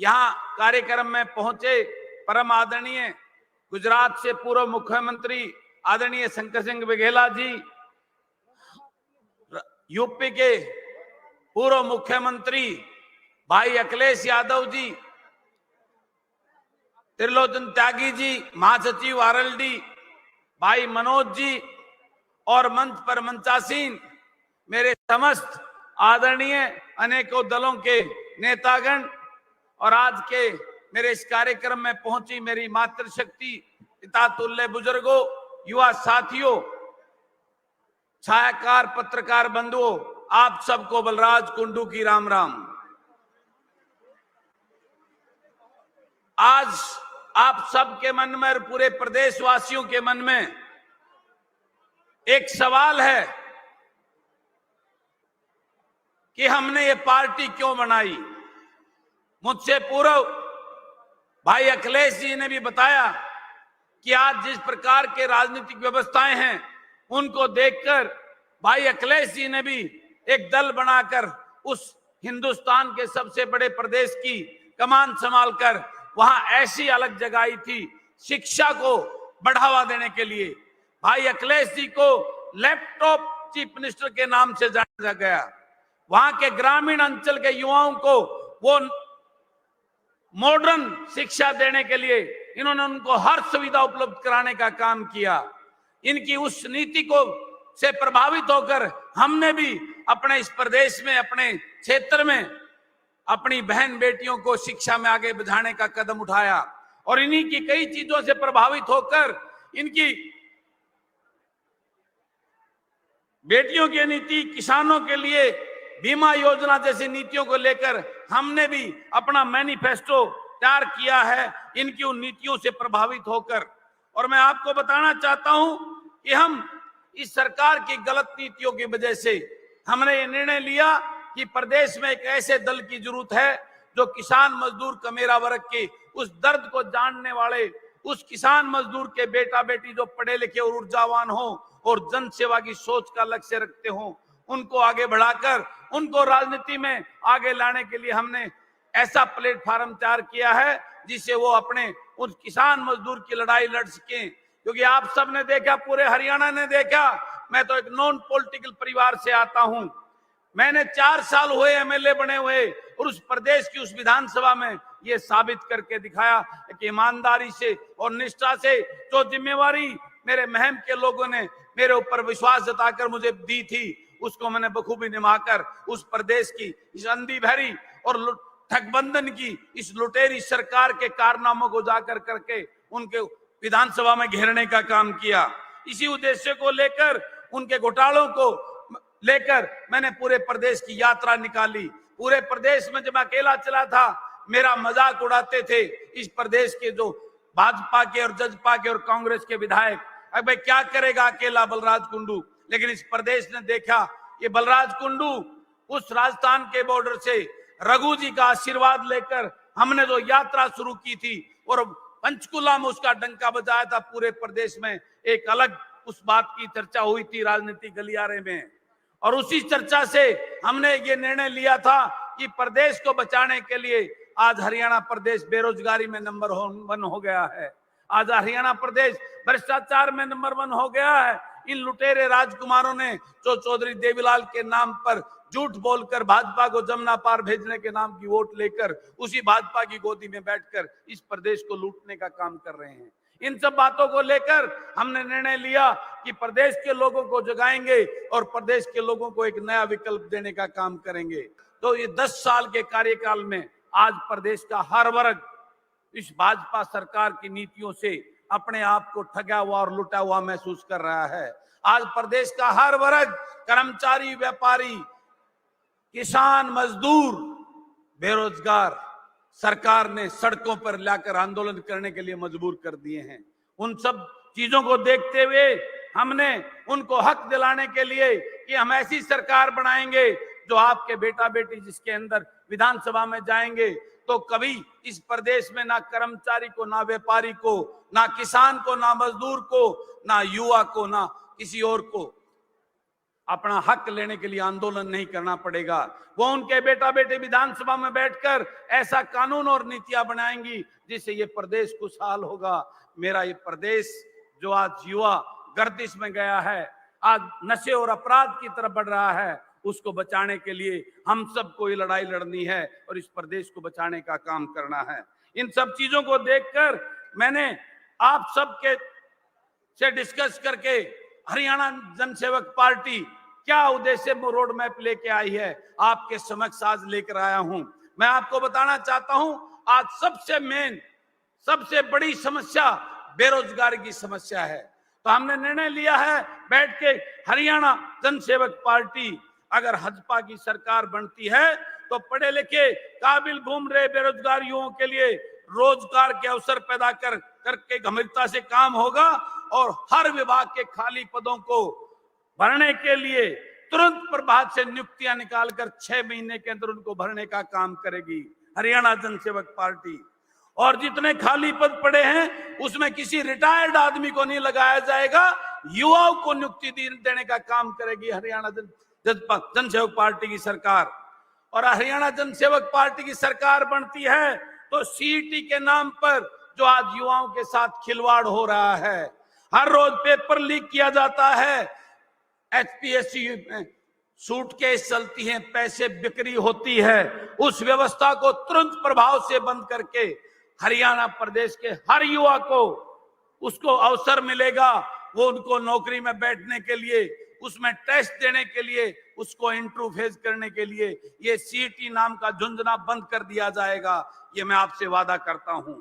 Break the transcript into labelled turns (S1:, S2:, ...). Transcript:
S1: यहाँ कार्यक्रम में पहुंचे परम आदरणीय गुजरात से पूर्व मुख्यमंत्री आदरणीय शंकर सिंह वाघेला जी, यूपी के पूर्व मुख्यमंत्री भाई अखिलेश यादव जी, त्रिलोचन त्यागी जी, महासचिव आरएलडी भाई मनोज जी और मंच पर मंचासीन मेरे समस्त आदरणीय अनेकों दलों के नेतागण और आज के मेरे इस कार्यक्रम में पहुंची मेरी मातृशक्ति, पिता तुल्य बुजुर्गों, युवा साथियों, छायाकार पत्रकार बंधुओं, आप सबको बलराज कुंडू की राम राम। आज आप सबके मन में और पूरे प्रदेशवासियों के मन में एक सवाल है कि हमने ये पार्टी क्यों बनाई। मुझसे पूर्व भाई अखिलेश जी ने भी बताया कि आज जिस प्रकार के राजनीतिक व्यवस्थाएं हैं उनको देखकर भाई अखिलेश जी ने भी एक दल बनाकर उस हिंदुस्तान के सबसे बड़े प्रदेश की कमान संभालकर वहां ऐसी अलग जगाई थी शिक्षा को बढ़ावा देने के लिए। भाई अखिलेश जी को लैपटॉप चीफ मिनिस्टर के नाम से जाना गया। वहां के ग्रामीण अंचल के युवाओं को वो मॉडर्न शिक्षा देने के लिए इन्होंने उनको हर सुविधा उपलब्ध कराने का काम किया। इनकी उस नीति को से प्रभावित होकर हमने भी अपने इस प्रदेश में, अपने क्षेत्र में अपनी बहन बेटियों को शिक्षा में आगे बढ़ाने का कदम उठाया और इन्हीं की कई चीजों से प्रभावित होकर इनकी बेटियों की नीति, किसानों के लिए बीमा योजना जैसी नीतियों को लेकर हमने भी अपना मैनिफेस्टो तैयार किया है इनकी उन नीतियों से प्रभावित होकर। और मैं आपको बताना चाहता हूं कि हम इस सरकार की गलत नीतियों की वजह से हमने ये निर्णय लिया कि प्रदेश में एक ऐसे दल की जरूरत है जो किसान मजदूर कमेरा वर्ग के उस दर्द को जानने वाले, उस किसान मजदूर के बेटा बेटी जो पढ़े लिखे और ऊर्जावान हो और जन सेवा की सोच का लक्ष्य रखते हो, उनको आगे बढ़ाकर उनको राजनीति में आगे लाने के लिए हमने ऐसा प्लेटफॉर्म तैयार किया है जिससे वो अपने उस किसान मजदूर की लड़ाई लड़ सकें। क्योंकि आप सब ने देखा, पूरे हरियाणा ने देखा, मैं तो एक नॉन पॉलिटिकल परिवार से आता हूं। मैंने 4 साल हुए एमएलए बने हुए और उस प्रदेश की उस विधानसभा में ये साबित करके दिखाया कि ईमानदारी से और निष्ठा से जो जिम्मेवारी मेरे महम के लोगों ने मेरे ऊपर विश्वास जताकर मुझे दी थी उसको मैंने बखूबी निभाकर उस प्रदेश की इस अंधी बहरी और ठगबंधन की इस लुटेरी सरकार के कारनामों को जाकर करके उनके विधानसभा में घेरने का काम किया। इसी उद्देश्य को लेकर, उनके घोटालों को लेकर मैंने पूरे प्रदेश की यात्रा निकाली। पूरे प्रदेश में जब मैं अकेला चला था मेरा मजाक उड़ाते थे इस प्रदेश के जो भाजपा के और जजपा के और कांग्रेस के विधायक, अब भाई क्या करेगा अकेला बलराज कुंडू। लेकिन इस प्रदेश ने देखा कि बलराज कुंडू उस राजस्थान के बॉर्डर से रघु जी का आशीर्वाद लेकर हमने जो यात्रा शुरू की थी और पंचकुला में उसका डंका बजाया था, पूरे प्रदेश में एक अलग उस बात की चर्चा हुई थी राजनीतिक गलियारे में। और उसी चर्चा से हमने ये निर्णय लिया था कि प्रदेश को बचाने के लिए आज हरियाणा प्रदेश बेरोजगारी में नंबर 1 हो गया है। आज हरियाणा प्रदेश भ्रष्टाचार में नंबर 1 हो गया है। इन लुटेरे राजकुमारों ने जो चौधरी देवीलाल के नाम पर झूठ बोलकर भाजपा को जमुना पार भेजने के नाम की वोट लेकर उसी भाजपा की गोदी में बैठकर इस प्रदेश को लूटने का काम कर रहे हैं। इन सब बातों को लेकर हमने निर्णय लिया कि प्रदेश के लोगों को जगाएंगे और प्रदेश के लोगों को एक नया विकल्प देने का काम करेंगे। तो ये 10 साल के कार्यकाल में आज प्रदेश का हर वर्ग इस भाजपा सरकार की नीतियों से अपने आप को ठगा हुआ और लुटा हुआ महसूस कर रहा है। आज प्रदेश का हर वर्ग, कर्मचारी, व्यापारी, किसान, मजदूर, बेरोजगार, सरकार ने सड़कों पर लाकर आंदोलन करने के लिए मजबूर कर दिए हैं। उन सब चीजों को देखते हुए हमने उनको हक दिलाने के लिए कि हम ऐसी सरकार बनाएंगे जो आपके बेटा बेटी जिसके अंदर विधानसभा में जाएंगे तो कभी इस प्रदेश में ना कर्मचारी को, ना व्यापारी को, ना किसान को, ना मजदूर को, ना युवा को, ना किसी और को अपना हक लेने के लिए आंदोलन नहीं करना पड़ेगा। वो उनके बेटा बेटे विधानसभा में बैठकर ऐसा कानून और नीतियां बनाएंगी जिससे ये प्रदेश खुशहाल होगा। मेरा ये प्रदेश जो आज युवा गर्दिश में गया है, आज नशे और अपराध की तरफ बढ़ रहा है, उसको बचाने के लिए हम सबको ये लड़ाई लड़नी है और इस प्रदेश को बचाने का काम करना है। इन सब चीजों को देखकर मैंने आप सबके से डिस्कस करके हरियाणा जनसेवक पार्टी क्या उद्देश्य रोड मैप लेके आई है, आपके समक्ष आज लेकर आया हूं। मैं आपको बताना चाहता हूं, आज सबसे मेन सबसे बड़ी समस्या बेरोजगारी की समस्या है। तो हमने निर्णय लिया है बैठ के, हरियाणा जनसेवक पार्टी अगर भाजपा की सरकार बनती है तो पढ़े लिखे काबिल घूम रहे बेरोजगार युवाओं के लिए रोजगार के अवसर पैदा करके गंभीरता से काम होगा और हर विभाग के खाली पदों को भरने के लिए तुरंत प्रभाव से नियुक्तियां निकालकर 6 महीने के अंदर उनको भरने का काम करेगी हरियाणा जनसेवक पार्टी। और जितने खाली पद पड़े हैं उसमें किसी रिटायर्ड आदमी को नहीं लगाया जाएगा, युवाओं को नियुक्ति देने का काम करेगी हरियाणा जनसेवक पार्टी की सरकार। और हरियाणा जनसेवक पार्टी की सरकार बनती है तो सीईटी के नाम पर जो आज युवाओं के साथ खिलवाड़ हो रहा है, हर रोज पेपर लीक किया जाता है, एचपीएससी सूटकेस चलती है, पैसे बिक्री होती है, उस व्यवस्था को तुरंत प्रभाव से बंद करके हरियाणा प्रदेश के हर युवा को उसको अवसर मिलेगा, वो उनको नौकरी में बैठने के लिए, उसमें टेस्ट देने के लिए, उसको इंटरव्यू फेस करने के लिए ये सीईटी नाम का झुंझुना बंद कर दिया जाएगा। ये मैं आपसे वादा करता हूं।